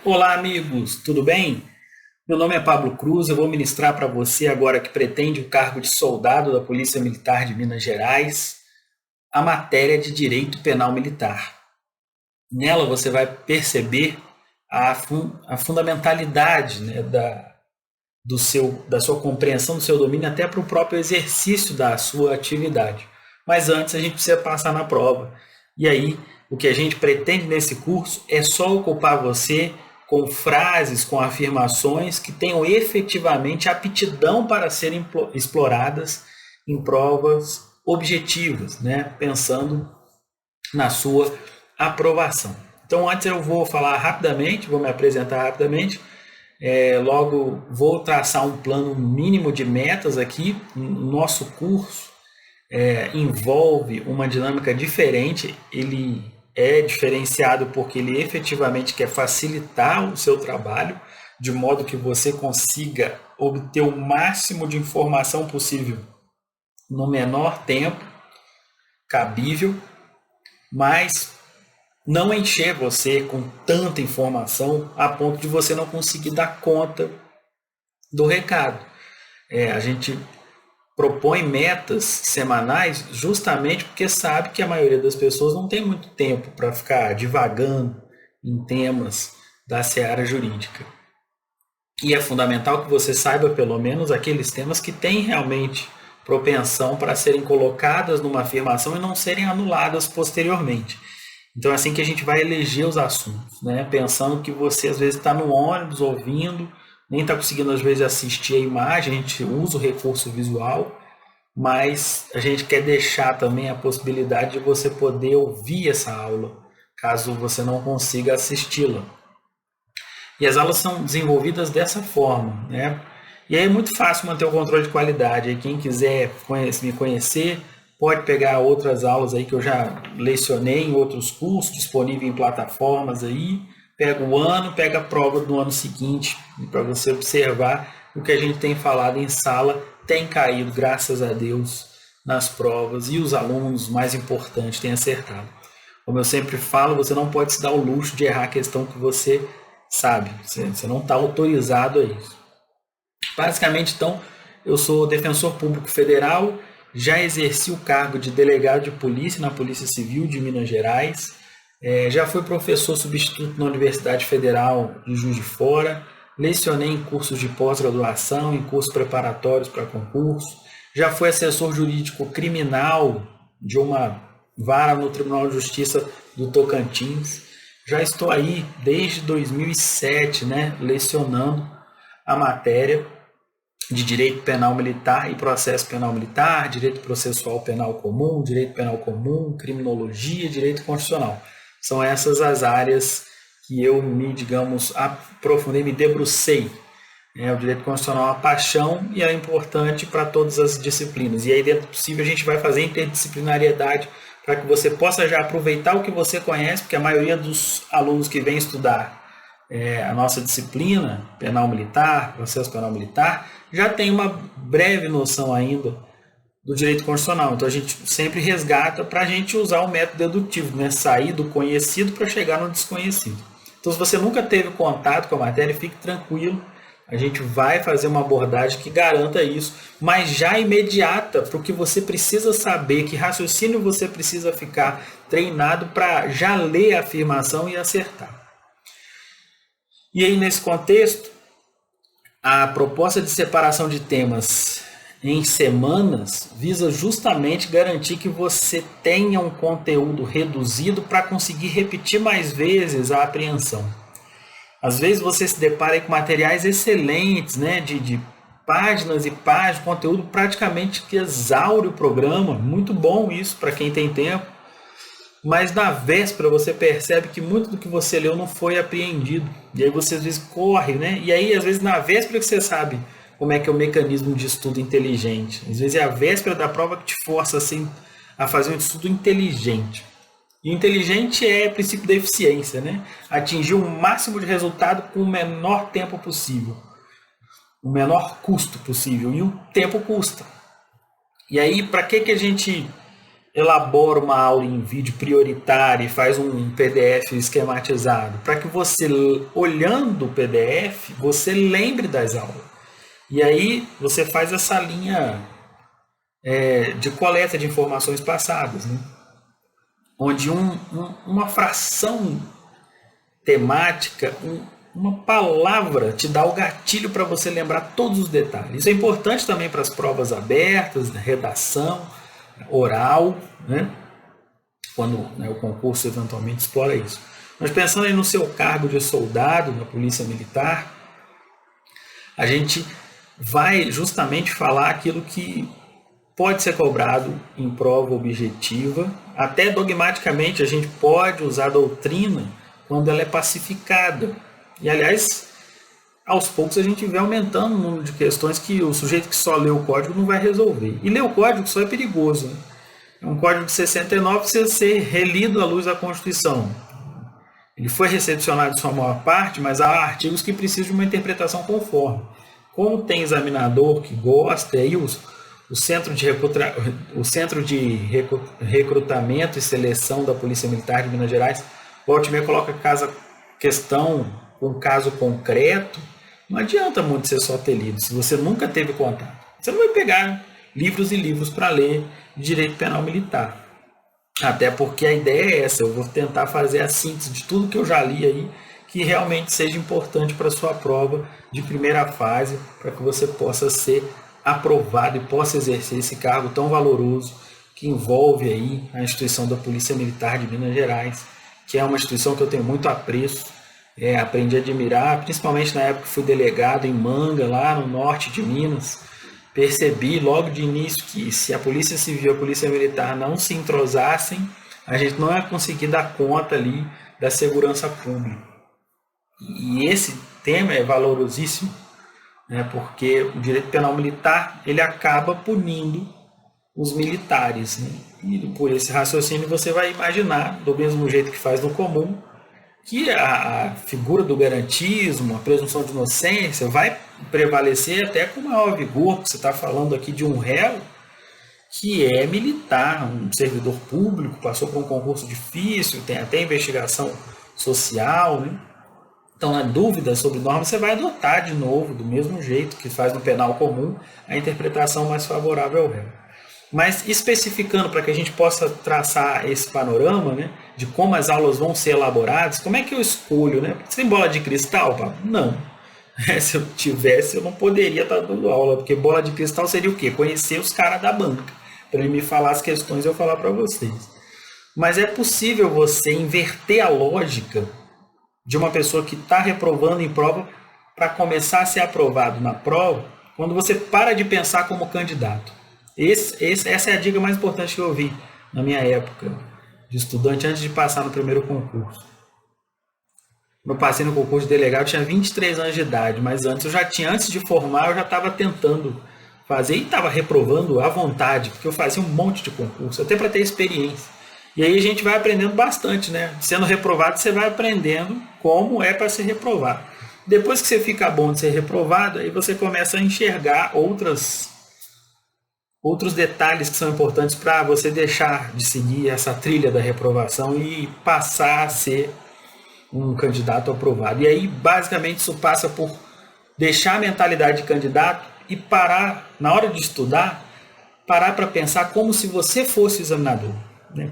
Olá, amigos, tudo bem? Meu nome é Pablo Cruz, eu vou ministrar para você agora que pretende o cargo de soldado da Polícia Militar de Minas Gerais, a matéria de Direito Penal Militar. Nela você vai perceber a fundamentalidade, né, da sua compreensão, do seu domínio, até para o próprio exercício da sua atividade. Mas antes a gente precisa passar na prova. E aí, o que a gente pretende nesse curso é só ocupar você com frases, com afirmações que tenham efetivamente aptidão para serem exploradas em provas objetivas, né? Pensando na sua aprovação. Então, antes eu vou falar rapidamente, vou me apresentar rapidamente. Logo, vou traçar um plano mínimo de metas aqui. Nosso curso envolve uma dinâmica diferente. Ele é diferenciado porque ele efetivamente quer facilitar o seu trabalho, de modo que você consiga obter o máximo de informação possível no menor tempo cabível, mas não encher você com tanta informação a ponto de você não conseguir dar conta do recado. A gente propõe metas semanais justamente porque sabe que a maioria das pessoas não tem muito tempo para ficar divagando em temas da seara jurídica. E é fundamental que você saiba pelo menos aqueles temas que têm realmente propensão para serem colocadas numa afirmação e não serem anuladas posteriormente. Então é assim que a gente vai eleger os assuntos, né? Pensando que você às vezes está no ônibus ouvindo, nem está conseguindo às vezes assistir a imagem, a gente usa o recurso visual, mas a gente quer deixar também a possibilidade de você poder ouvir essa aula, caso você não consiga assisti-la. E as aulas são desenvolvidas dessa forma, né? E aí é muito fácil manter o controle de qualidade. Aí quem quiser me conhecer, pode pegar outras aulas aí que eu já lecionei em outros cursos, disponíveis em plataformas aí. Pega o ano, pega a prova do ano seguinte, para você observar o que a gente tem falado em sala tem caído, graças a Deus, nas provas. E os alunos, mais importante, têm acertado. Como eu sempre falo, você não pode se dar o luxo de errar a questão que você sabe. Você não está autorizado a isso. Basicamente, então, eu sou defensor público federal, já exerci o cargo de delegado de polícia na Polícia Civil de Minas Gerais, já fui professor substituto na Universidade Federal de Juiz de Fora, lecionei em cursos de pós-graduação, em cursos preparatórios para concurso, já fui assessor jurídico criminal de uma vara no Tribunal de Justiça do Tocantins, já estou aí desde 2007, né, lecionando a matéria de Direito Penal Militar e Processo Penal Militar, Direito Processual Penal Comum, Direito Penal Comum, Criminologia, Direito Constitucional. São essas as áreas que eu me, digamos, aprofundei, me debrucei. O direito constitucional é uma paixão e é importante para todas as disciplinas. E aí, dentro do possível, a gente vai fazer interdisciplinariedade para que você possa já aproveitar o que você conhece, porque a maioria dos alunos que vem estudar a nossa disciplina, penal militar, processo penal militar, já tem uma breve noção ainda do direito constitucional. Então a gente sempre resgata para a gente usar o método dedutivo, né? Sair do conhecido para chegar no desconhecido. Então se você nunca teve contato com a matéria, fique tranquilo, a gente vai fazer uma abordagem que garanta isso, mas já imediata para o que você precisa saber, que raciocínio você precisa ficar treinado para já ler a afirmação e acertar. E aí, nesse contexto, a proposta de separação de temas em semanas visa justamente garantir que você tenha um conteúdo reduzido para conseguir repetir mais vezes a apreensão. Às vezes você se depara com materiais excelentes, né, de páginas e páginas, conteúdo praticamente que exaure o programa, muito bom isso para quem tem tempo. Mas na véspera você percebe que muito do que você leu não foi apreendido. E aí você às vezes corre, né? E aí às vezes na véspera que você sabe como é que é o mecanismo de estudo inteligente. Às vezes é a véspera da prova que te força assim, a fazer um estudo inteligente. E inteligente é o princípio da eficiência, né? Atingir o máximo de resultado com o menor tempo possível. O menor custo possível. E o tempo custa. E aí, para que a gente elabora uma aula em vídeo prioritária e faz um PDF esquematizado, para que você, olhando o PDF, você lembre das aulas. E aí você faz essa linha de coleta de informações passadas, né? Onde uma fração temática, uma palavra te dá o gatilho para você lembrar todos os detalhes. Isso é importante também para as provas abertas, né? Redação, oral, né? Quando, né, o concurso eventualmente explora isso. Mas pensando aí no seu cargo de soldado na Polícia Militar, a gente vai justamente falar aquilo que pode ser cobrado em prova objetiva. Até dogmaticamente a gente pode usar a doutrina quando ela é pacificada. E, aliás, aos poucos a gente vai aumentando o número de questões que o sujeito que só lê o código não vai resolver. E ler o código só é perigoso, né? É um código de 69 que precisa ser relido à luz da Constituição. Ele foi recepcionado em sua maior parte, mas há artigos que precisam de uma interpretação conforme. Como tem examinador que gosta, aí o Centro de Recrutamento e Seleção da Polícia Militar de Minas Gerais, volta e meia coloca questão com caso concreto. Não adianta muito você só ter lido, se você nunca teve contato. Você não vai pegar livros e livros para ler de direito penal militar. Até porque a ideia é essa, eu vou tentar fazer a síntese de tudo que eu já li aí, que realmente seja importante para a sua prova de primeira fase, para que você possa ser aprovado e possa exercer esse cargo tão valoroso que envolve aí a instituição da Polícia Militar de Minas Gerais, que é uma instituição que eu tenho muito apreço, aprendi a admirar, principalmente na época que fui delegado em Manga, lá no norte de Minas. Percebi logo de início que se a Polícia Civil e a Polícia Militar não se entrosassem, a gente não ia conseguir dar conta ali da segurança pública. E esse tema é valorosíssimo, né, porque o direito penal militar ele acaba punindo os militares, né? E por esse raciocínio você vai imaginar, do mesmo jeito que faz no comum, que a figura do garantismo, a presunção de inocência vai prevalecer até com maior vigor, porque você está falando aqui de um réu que é militar, um servidor público, passou por um concurso difícil, tem até investigação social, né? Então, na dúvida sobre norma, você vai adotar de novo, do mesmo jeito que faz no penal comum, a interpretação mais favorável ao réu. Mas especificando para que a gente possa traçar esse panorama, né, de como as aulas vão ser elaboradas, como é que eu escolho? Né? Você tem bola de cristal, Pablo? Não. Se eu tivesse, eu não poderia estar dando aula, porque bola de cristal seria o quê? Conhecer os caras da banca, para ele me falar as questões e eu falar para vocês. Mas é possível você inverter a lógica de uma pessoa que está reprovando em prova para começar a ser aprovado na prova, quando você para de pensar como candidato. Essa é a dica mais importante que eu ouvi na minha época de estudante, antes de passar no primeiro concurso. Quando eu passei no concurso de delegado, eu tinha 23 anos de idade, mas antes de formar, eu já estava tentando fazer e estava reprovando à vontade, porque eu fazia um monte de concurso, até para ter experiência. E aí a gente vai aprendendo bastante, né? Sendo reprovado, você vai aprendendo como é para ser reprovado. Depois que você fica bom de ser reprovado, aí você começa a enxergar outros detalhes que são importantes para você deixar de seguir essa trilha da reprovação e passar a ser um candidato aprovado. E aí, basicamente, isso passa por deixar a mentalidade de candidato e parar, na hora de estudar, parar para pensar como se você fosse o examinador.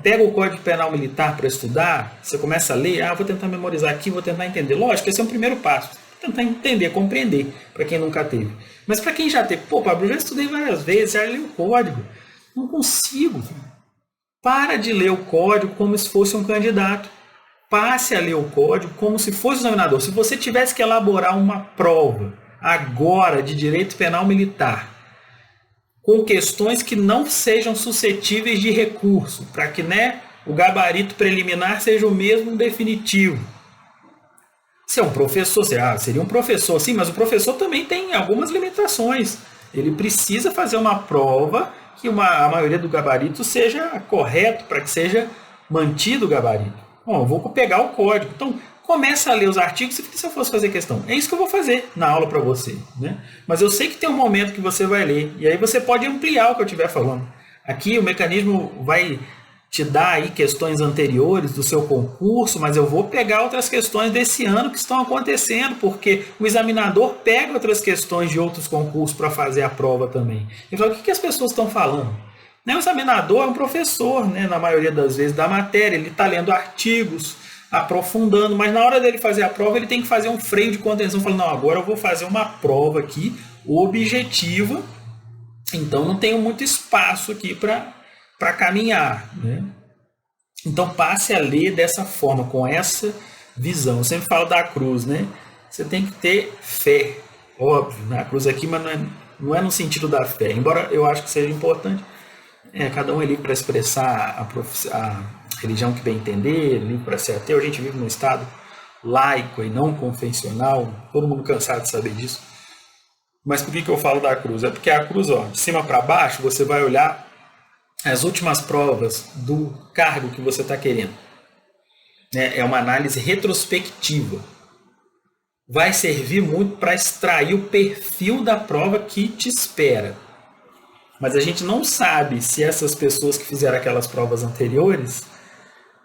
Pega o Código Penal Militar para estudar, você começa a ler, vou tentar memorizar aqui, vou tentar entender. Lógico, esse é o primeiro passo. Tentar entender, compreender, para quem nunca teve. Mas para quem já teve, Pablo, eu já estudei várias vezes, já li o código. Não consigo. Para de ler o código como se fosse um candidato. Passe a ler o código como se fosse um examinador. Se você tivesse que elaborar uma prova agora de direito penal militar, com questões que não sejam suscetíveis de recurso, para que, né, o gabarito preliminar seja o mesmo definitivo. Se é um professor, seria um professor, sim, mas o professor também tem algumas limitações. Ele precisa fazer uma prova que a maioria do gabarito seja correto, para que seja mantido o gabarito. Bom, eu vou pegar o código. Então, começa a ler os artigos e se eu fosse fazer questão. É isso que eu vou fazer na aula para você, né? Mas eu sei que tem um momento que você vai ler, e aí você pode ampliar o que eu estiver falando. Aqui o mecanismo vai te dar aí questões anteriores do seu concurso, mas eu vou pegar outras questões desse ano que estão acontecendo, porque o examinador pega outras questões de outros concursos para fazer a prova também. Ele fala, o que as pessoas estão falando? O examinador é um professor, né, na maioria das vezes, da matéria, ele está lendo artigos, aprofundando, mas na hora dele fazer a prova, ele tem que fazer um freio de contenção, falando, não, agora eu vou fazer uma prova aqui, objetiva, então não tenho muito espaço aqui para caminhar, né? Então passe a ler dessa forma, com essa visão. Eu sempre falo da cruz, né? Você tem que ter fé, óbvio, na cruz aqui, mas não é no sentido da fé, embora eu acho que seja importante. Cada um é livre para expressar a religião que bem entender, livre para ser ateu. A gente vive num estado laico e não convencional, todo mundo cansado de saber disso. Mas por que eu falo da cruz? É porque a cruz, ó, de cima para baixo, você vai olhar as últimas provas do cargo que você está querendo. É uma análise retrospectiva. Vai servir muito para extrair o perfil da prova que te espera. Mas a gente não sabe se essas pessoas que fizeram aquelas provas anteriores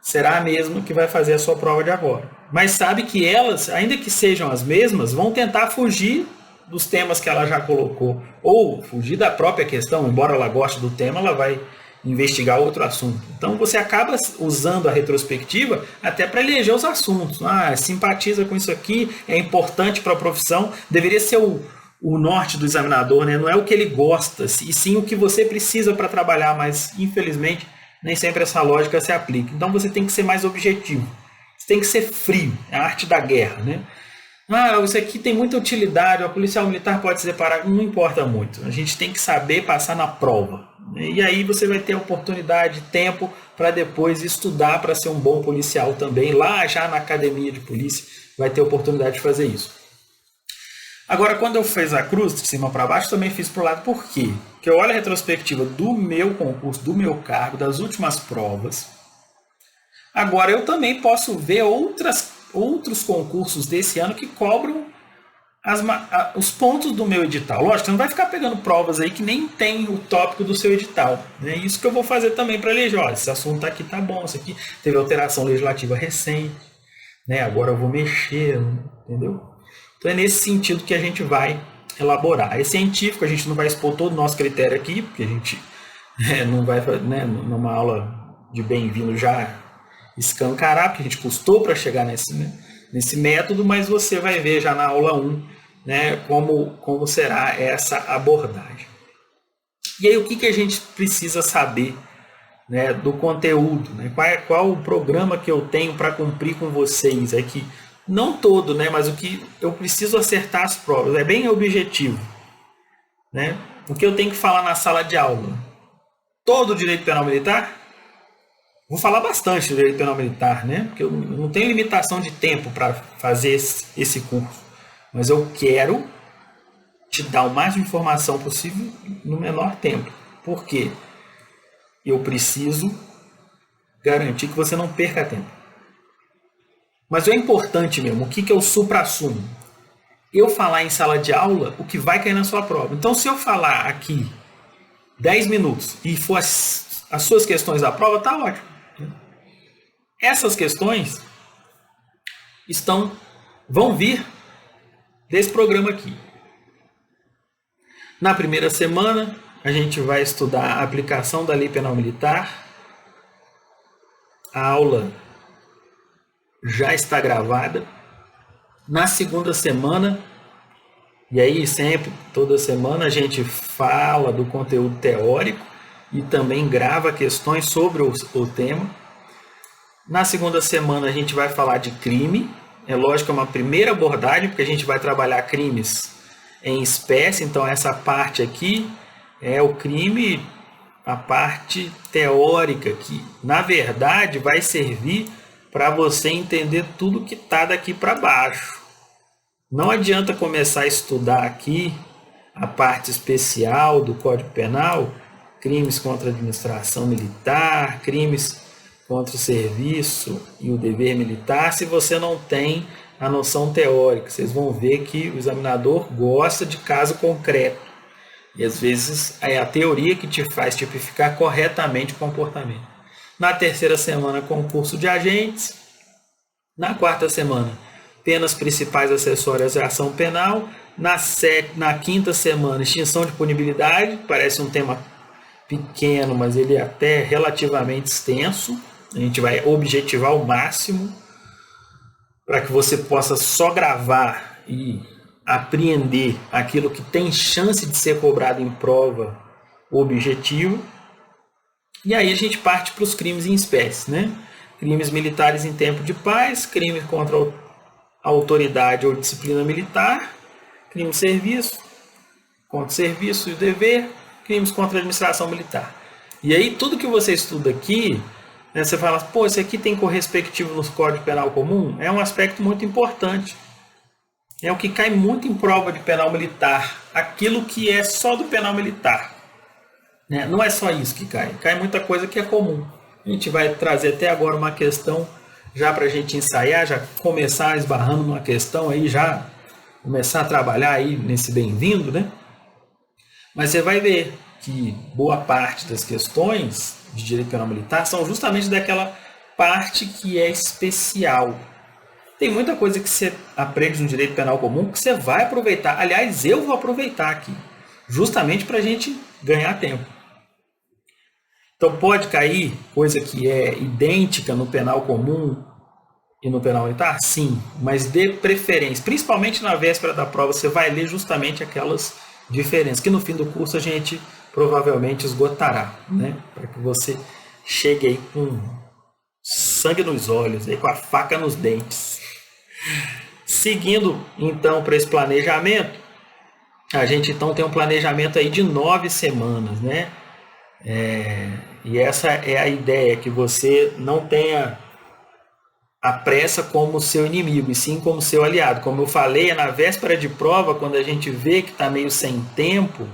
será a mesma que vai fazer a sua prova de agora. Mas sabe que elas, ainda que sejam as mesmas, vão tentar fugir dos temas que ela já colocou. Ou fugir da própria questão, embora ela goste do tema, ela vai investigar outro assunto. Então você acaba usando a retrospectiva até para eleger os assuntos. Simpatiza com isso aqui, é importante para a profissão, deveria ser o norte do examinador, né? Não é o que ele gosta, e sim o que você precisa para trabalhar, mas infelizmente nem sempre essa lógica se aplica. Então você tem que ser mais objetivo, você tem que ser frio, é a arte da guerra, né? Isso aqui tem muita utilidade, o policial militar pode se separar, não importa muito, a gente tem que saber passar na prova, né? E aí você vai ter oportunidade, tempo para depois estudar para ser um bom policial também, lá já na academia de polícia vai ter oportunidade de fazer isso. Agora, quando eu fiz a cruz de cima para baixo, também fiz para o lado. Por quê? Porque eu olho a retrospectiva do meu concurso, do meu cargo, das últimas provas. Agora, eu também posso ver outros concursos desse ano que cobram os pontos do meu edital. Lógico, você não vai ficar pegando provas aí que nem tem o tópico do seu edital. É isso que eu vou fazer também para eleger. Olha, esse assunto aqui tá bom, isso aqui teve alteração legislativa recente, né? Agora eu vou mexer, entendeu? Então é nesse sentido que a gente vai elaborar. É científico, a gente não vai expor todo o nosso critério aqui, porque a gente não vai, né, numa aula de bem-vindo já escancarar, porque a gente custou para chegar nesse método, mas você vai ver já na aula 1, né, como será essa abordagem. E aí o que a gente precisa saber, né, do conteúdo, né? Qual o programa que eu tenho para cumprir com vocês aqui? Não todo, né, mas o que eu preciso acertar as provas, é bem objetivo, né? O que eu tenho que falar na sala de aula? Todo o direito penal militar? Vou falar bastante do direito penal militar, né? Porque eu não tenho limitação de tempo para fazer esse curso, mas eu quero te dar o máximo de informação possível no menor tempo. Por quê? Eu preciso garantir que você não perca tempo. Mas é importante mesmo, o que eu supra-assumo? Eu falar em sala de aula o que vai cair na sua prova. Então, se eu falar aqui 10 minutos e for as suas questões da prova, tá ótimo. Essas questões vão vir desse programa aqui. Na primeira semana, a gente vai estudar a aplicação da Lei Penal Militar. A aula já está gravada. Na segunda semana, e aí sempre, toda semana, a gente fala do conteúdo teórico e também grava questões sobre o tema. Na segunda semana a gente vai falar de crime. É lógico que é uma primeira abordagem, porque a gente vai trabalhar crimes em espécie. Então essa parte aqui é o crime, a parte teórica, que na verdade vai servir para você entender tudo que está daqui para baixo. Não adianta começar a estudar aqui a parte especial do Código Penal, crimes contra a administração militar, crimes contra o serviço e o dever militar, se você não tem a noção teórica. Vocês vão ver que o examinador gosta de caso concreto. E às vezes é a teoria que te faz tipificar corretamente o comportamento. Na terceira semana, concurso de agentes. Na quarta semana, penas principais acessórias à ação penal. Na quinta semana, extinção de punibilidade. Parece um tema pequeno, mas ele é até relativamente extenso. A gente vai objetivar o máximo para que você possa só gravar e apreender aquilo que tem chance de ser cobrado em prova objetiva. E aí a gente parte para os crimes em espécie, né? Crimes militares em tempo de paz, crime contra a autoridade ou disciplina militar, crime de serviço, contra o serviço e o dever, crimes contra a administração militar. E aí tudo que você estuda aqui, né, você fala, pô, isso aqui tem correspectivo nos Código Penal Comum, é um aspecto muito importante. É o que cai muito em prova de penal militar, aquilo que é só do penal militar. Não é só isso que cai muita coisa que é comum. A gente vai trazer até agora uma questão já para a gente ensaiar, já começar esbarrando numa questão aí, já começar a trabalhar aí nesse bem-vindo, né? Mas você vai ver que boa parte das questões de direito penal militar são justamente daquela parte que é especial. Tem muita coisa que você aprende no direito penal comum que você vai aproveitar. Aliás, eu vou aproveitar aqui, justamente para a gente ganhar tempo. Então pode cair coisa que é idêntica no penal comum e no penal militar? Sim, mas dê preferência. Principalmente na véspera da prova, você vai ler justamente aquelas diferenças, que no fim do curso a gente provavelmente esgotará, né? Para que você chegue aí com sangue nos olhos, aí com a faca nos dentes. Seguindo então para esse planejamento, a gente então tem um planejamento aí de 9 semanas, né? E essa é a ideia, que você não tenha a pressa como seu inimigo, e sim como seu aliado. Como eu falei, é na véspera de prova, quando a gente vê que está meio sem tempo,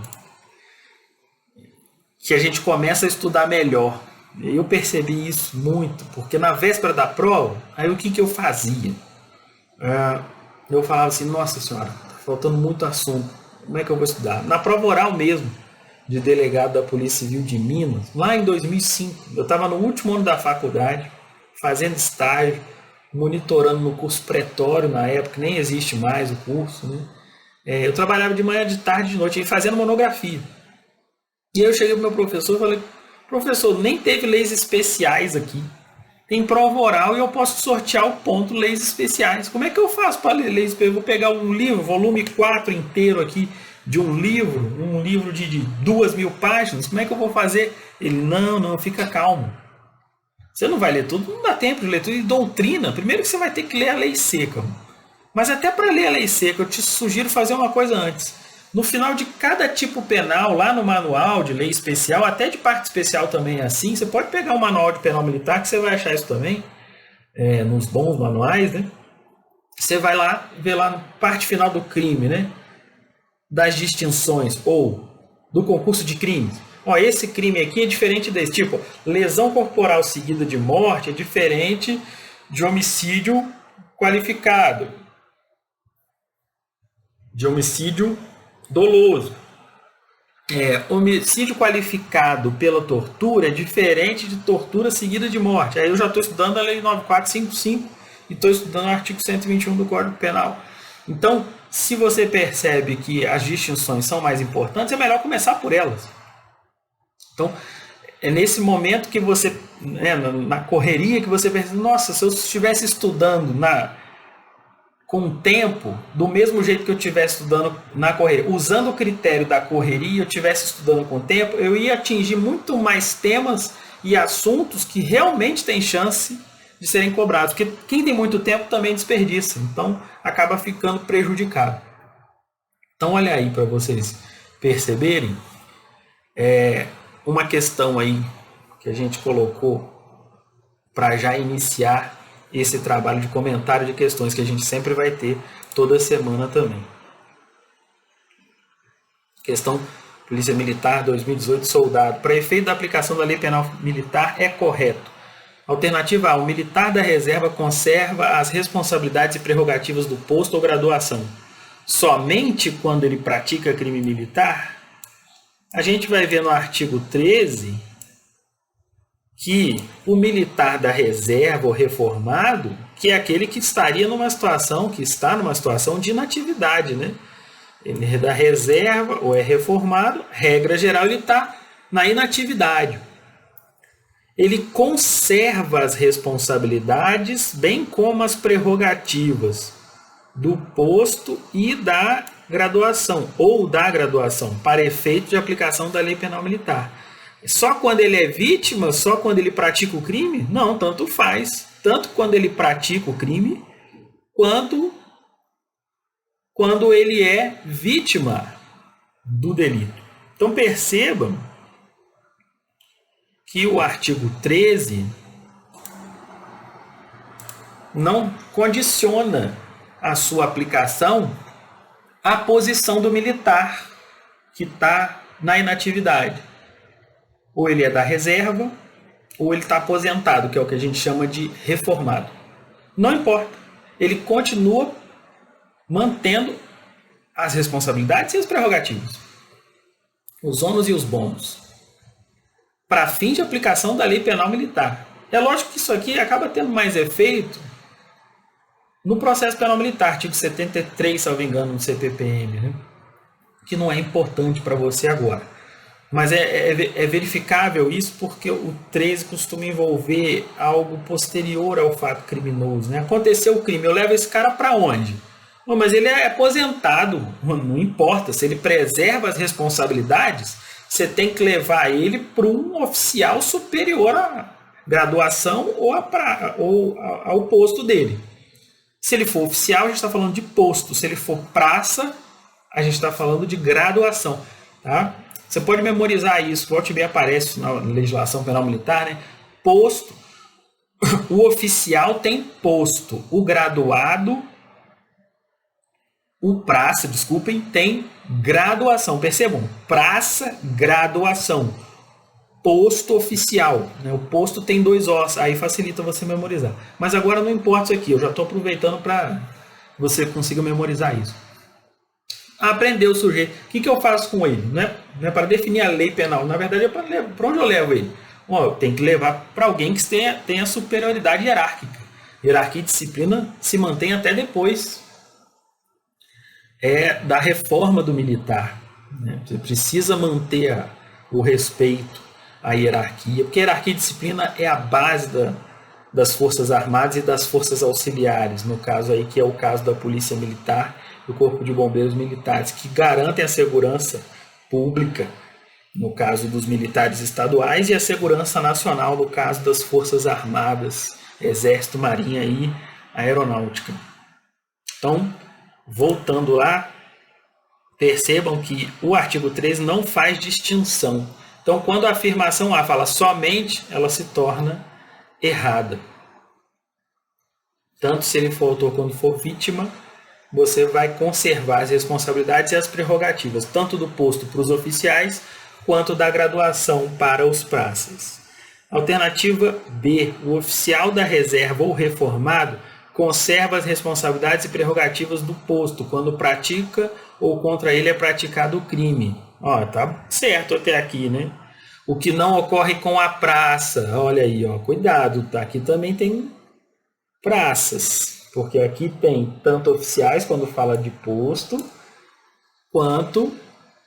que a gente começa a estudar melhor. Eu percebi isso muito, porque na véspera da prova, aí o que eu fazia? Eu falava assim, nossa senhora, está faltando muito assunto, como é que eu vou estudar? Na prova oral mesmo, de delegado da Polícia Civil de Minas, lá em 2005, eu estava no último ano da faculdade, fazendo estágio, monitorando no curso pretório, na época, nem existe mais o curso, né? Eu trabalhava de manhã, de tarde, de noite, e fazendo monografia. E aí eu cheguei para o meu professor e falei, professor, nem teve leis especiais aqui. Tem prova oral e eu posso sortear o ponto leis especiais. Como é que eu faço para ler leis especiais? Eu vou pegar um livro, volume 4 inteiro aqui, de um livro de 2.000 páginas, como é que eu vou fazer? Ele, não, fica calmo. Você não vai ler tudo, não dá tempo de ler tudo. E doutrina, primeiro que você vai ter que ler a lei seca. Mas até para ler a lei seca, eu te sugiro fazer uma coisa antes. No final de cada tipo penal, lá no manual de lei especial, até de parte especial também é assim, você pode pegar o manual de penal militar, que você vai achar isso também, nos bons manuais, né? Você vai lá, vê lá na parte final do crime, né? Das distinções ou do concurso de crimes. Esse crime aqui é diferente desse. Tipo, lesão corporal seguida de morte é diferente de homicídio qualificado, de homicídio doloso. Homicídio qualificado pela tortura é diferente de tortura seguida de morte. Aí eu já estou estudando a Lei 9455 e estou estudando o artigo 121 do Código Penal. Então, se você percebe que as distinções são mais importantes, é melhor começar por elas. Então, é nesse momento que você, na correria, que você pensa, nossa, se eu estivesse estudando com o tempo, do mesmo jeito que eu estivesse estudando na correria, usando o critério da correria, eu estivesse estudando com o tempo, eu ia atingir muito mais temas e assuntos que realmente têm chance de serem cobrados, porque quem tem muito tempo também desperdiça, então acaba ficando prejudicado. Então olha aí para vocês perceberem, uma questão aí que a gente colocou para já iniciar esse trabalho de comentário de questões que a gente sempre vai ter toda semana também. Questão Polícia Militar 2018, soldado. Para efeito da aplicação da Lei Penal Militar é correto. Alternativa A. O militar da reserva conserva as responsabilidades e prerrogativas do posto ou graduação somente quando ele pratica crime militar? a gente vai ver no artigo 13 que o militar da reserva ou reformado, que é aquele que estaria numa situação, que está numa situação de inatividade, né? Ele é da reserva ou é reformado, regra geral, ele está na inatividade. Ele conserva as responsabilidades, bem como as prerrogativas do posto e da graduação, ou da graduação, para efeito de aplicação da lei penal militar. Só quando ele é vítima, só quando ele pratica o crime? Não, tanto faz. Tanto quando ele pratica o crime, quanto quando ele é vítima do delito. Então percebam que o artigo 13 não condiciona a sua aplicação à posição do militar que está na inatividade. Ou ele é da reserva, ou ele está aposentado, que é o que a gente chama de reformado. Não importa. Ele continua mantendo as responsabilidades e as prerrogativas, os ônus e os bônus, para fim de aplicação da lei penal militar. É lógico que isso aqui acaba tendo mais efeito no processo penal militar, artigo 73, salvo engano, do CPPM, né? Que não é importante para você agora. Mas é verificável isso porque o 13 costuma envolver algo posterior ao fato criminoso, né? Aconteceu o crime, eu levo esse cara para onde? Bom, mas ele é aposentado, não importa. Se ele preserva as responsabilidades, você tem que levar ele para um oficial superior à graduação ou ao posto dele. Se ele for oficial, a gente está falando de posto. Se ele for praça, a gente está falando de graduação, tá? Você pode memorizar isso, volte e meia aparece na legislação penal militar, né? Posto. O oficial tem posto. O graduado, o praça, desculpem, tem graduação. Percebam? Praça, graduação. Posto oficial, né? O posto tem 2 Os, aí facilita você memorizar. Mas agora não importa isso aqui, eu já estou aproveitando para que você consiga memorizar isso. Aprender o sujeito. O que eu faço com ele? Não é para definir a lei penal, na verdade é para onde eu levo ele. Tem que levar para alguém que tenha superioridade hierárquica. Hierarquia e disciplina se mantém até depois da reforma do militar, né? Você precisa manter o respeito à hierarquia, porque hierarquia e disciplina é a base das Forças Armadas e das Forças Auxiliares, no caso aí que é o caso da Polícia Militar, do Corpo de Bombeiros Militares, que garantem a segurança pública, no caso dos militares estaduais, e a segurança nacional, no caso das Forças Armadas, Exército, Marinha e Aeronáutica. Então, voltando lá, percebam que o artigo 13 não faz distinção. Então, quando a afirmação A fala somente, ela se torna errada. Tanto se ele for autor quanto for vítima, você vai conservar as responsabilidades e as prerrogativas, tanto do posto para os oficiais, quanto da graduação para os praças. Alternativa B. O oficial da reserva ou reformado conserva as responsabilidades e prerrogativas do posto, quando pratica ou contra ele é praticado o crime. Tá certo até aqui, né? O que não ocorre com a praça. Olha aí, cuidado, tá? Aqui também tem praças, porque aqui tem tanto oficiais quando fala de posto, quanto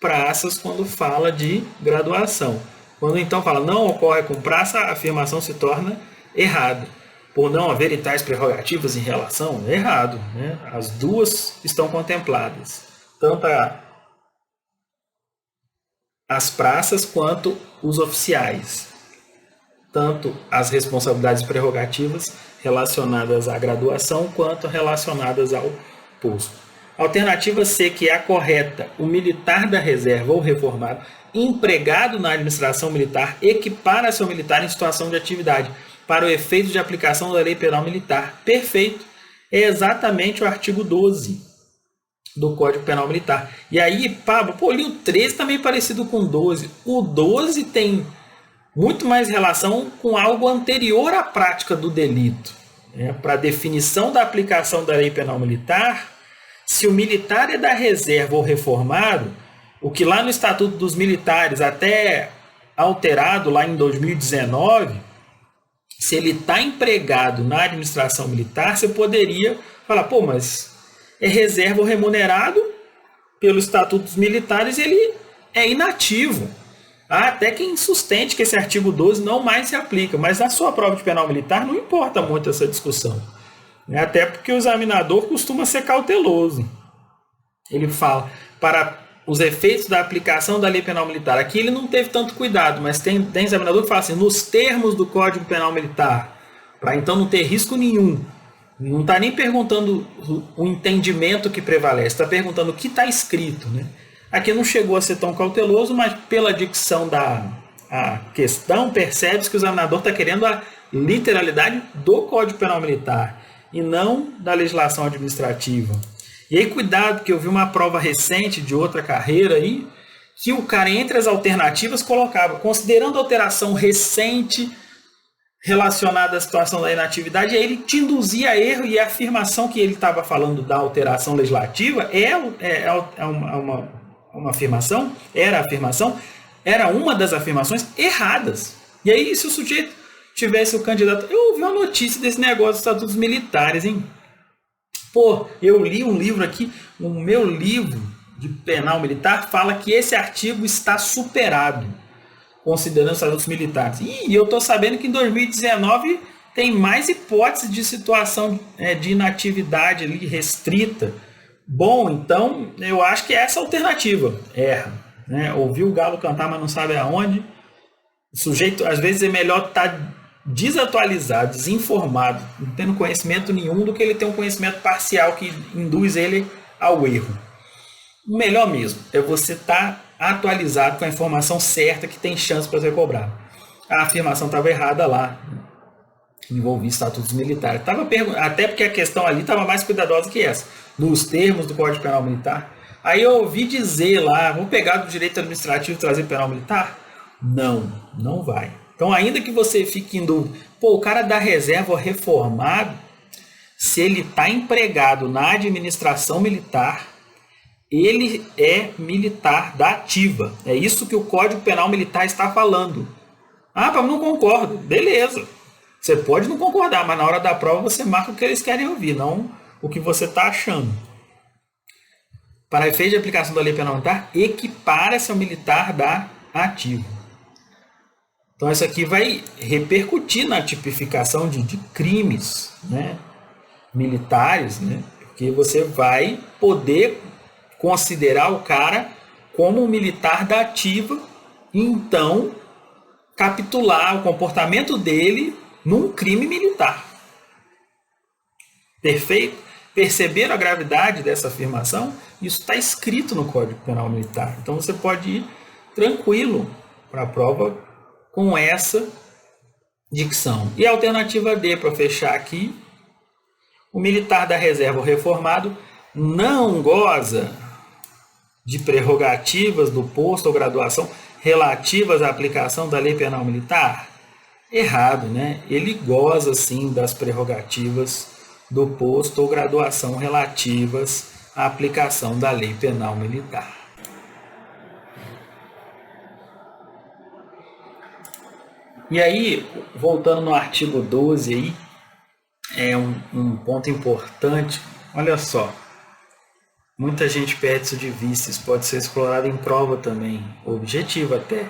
praças quando fala de graduação. Quando então fala não ocorre com praça, a afirmação se torna errada. Por não haverem tais prerrogativas em relação, errado, né? As duas estão contempladas, tanto as praças quanto os oficiais, tanto as responsabilidades e prerrogativas relacionadas à graduação quanto relacionadas ao posto. Alternativa C, que é a correta, o militar da reserva ou reformado, empregado na administração militar, equipara-se ao militar em situação de atividade, para o efeito de aplicação da lei penal militar. Perfeito. É exatamente o artigo 12 do Código Penal Militar. E aí, Pablo, o 13 também é parecido com o 12. O 12 tem muito mais relação com algo anterior à prática do delito. Para a definição da aplicação da lei penal militar, se o militar é da reserva ou reformado, O que lá no Estatuto dos Militares, até alterado lá em 2019, se ele está empregado na administração militar, você poderia falar, pô, mas é reserva ou remunerado pelo Estatuto dos Militares, ele é inativo. Há até quem sustente que esse artigo 12 não mais se aplica, mas na sua prova de penal militar não importa muito essa discussão. Até porque o examinador costuma ser cauteloso. Ele fala, para os efeitos da aplicação da lei penal militar. Aqui ele não teve tanto cuidado, mas tem examinador que fala assim, nos termos do Código Penal Militar, para então não ter risco nenhum. Não está nem perguntando o entendimento que prevalece, está perguntando o que está escrito. Né? Aqui não chegou a ser tão cauteloso, mas pela dicção da questão, percebe-se que o examinador está querendo a literalidade do Código Penal Militar e não da legislação administrativa. E aí, cuidado, que eu vi uma prova recente de outra carreira aí, que o cara, entre as alternativas, colocava, considerando a alteração recente relacionada à situação da inatividade, aí ele te induzia a erro e a afirmação que ele estava falando da alteração legislativa uma afirmação, era uma das afirmações erradas. E aí, se o sujeito tivesse o candidato... Eu ouvi uma notícia desse negócio dos estatutos militares, hein? Pô, eu li um livro aqui, o meu livro de penal militar fala que esse artigo está superado, considerando os estatutos militares. E eu estou sabendo que em 2019 tem mais hipóteses de situação de inatividade ali restrita. Bom, então eu acho que é essa alternativa erra. Né? Ouviu o galo cantar, mas não sabe aonde. O sujeito, às vezes, é melhor estar desatualizado, desinformado, não tendo conhecimento nenhum, do que ele ter um conhecimento parcial que induz ele ao erro. O melhor mesmo é você estar atualizado com a informação certa que tem chance para ser cobrado. A afirmação estava errada lá, envolvia estatutos militares. Até porque a questão ali estava mais cuidadosa que essa, nos termos do Código Penal Militar. Aí eu ouvi dizer lá, vou pegar do direito administrativo e trazer penal militar? Não vai. Então, ainda que você fique em dúvida, o cara da reserva reformado, se ele está empregado na administração militar, ele é militar da ativa. É isso que o Código Penal Militar está falando. Ah, mas não concordo. Beleza. Você pode não concordar, mas na hora da prova você marca o que eles querem ouvir, não o que você está achando. Para efeito de aplicação da lei penal militar, equipara-se ao militar da ativa. Então, isso aqui vai repercutir na tipificação de crimes, né, militares, né, porque você vai poder considerar o cara como um militar da ativa e, então, capitular o comportamento dele num crime militar. Perfeito? Perceberam a gravidade dessa afirmação? Isso está escrito no Código Penal Militar. Então, você pode ir tranquilo para a prova com essa dicção. E a alternativa D, para fechar aqui, o militar da reserva ou reformado não goza de prerrogativas do posto ou graduação relativas à aplicação da lei penal militar? Errado, né? Ele goza, sim, das prerrogativas do posto ou graduação relativas à aplicação da lei penal militar. E aí, voltando no artigo 12, aí, é um ponto importante. Olha só, muita gente perde isso de vista, isso pode ser explorado em prova também, objetivo até,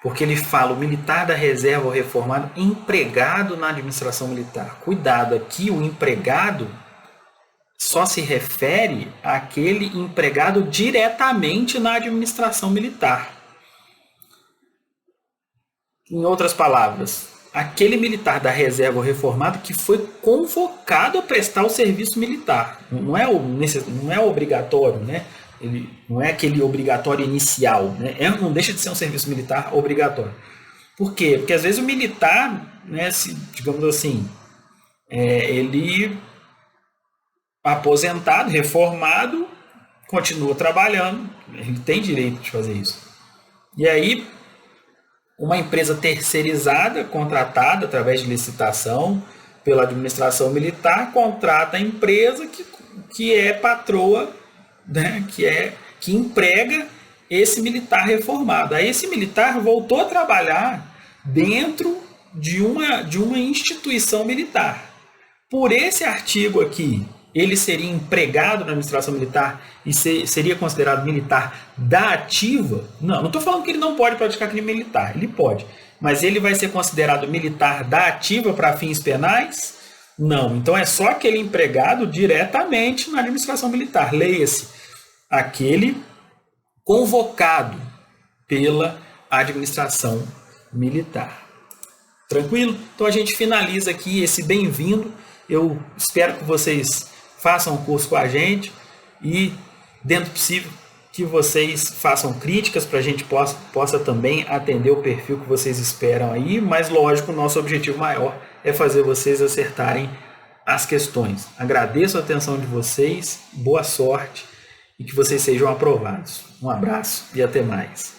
porque ele fala o militar da reserva ou reformado empregado na administração militar. Cuidado, aqui o empregado só se refere àquele empregado diretamente na administração militar. Em outras palavras, aquele militar da reserva ou reformado que foi convocado a prestar o serviço militar. Não é obrigatório, né? Ele não é aquele obrigatório inicial, né? Não deixa de ser um serviço militar obrigatório. Por quê? Porque às vezes o militar, né, digamos assim, ele aposentado, reformado, continua trabalhando, ele tem direito de fazer isso. E aí, uma empresa terceirizada, contratada através de licitação pela administração militar, contrata a empresa que é patroa, né, que emprega esse militar reformado. Aí esse militar voltou a trabalhar dentro de uma instituição militar. Por esse artigo aqui, ele seria empregado na administração militar e seria considerado militar da ativa? Não estou falando que ele não pode praticar crime militar, ele pode. Mas ele vai ser considerado militar da ativa para fins penais? Não. Então é só aquele empregado diretamente na administração militar. Leia-se, aquele convocado pela administração militar. Tranquilo? Então a gente finaliza aqui esse bem-vindo. Eu espero que vocês façam o curso com a gente e, dentro do possível, que vocês façam críticas para a gente possa também atender o perfil que vocês esperam aí, mas lógico, o nosso objetivo maior é fazer vocês acertarem as questões. Agradeço a atenção de vocês, boa sorte e que vocês sejam aprovados. Um abraço e até mais.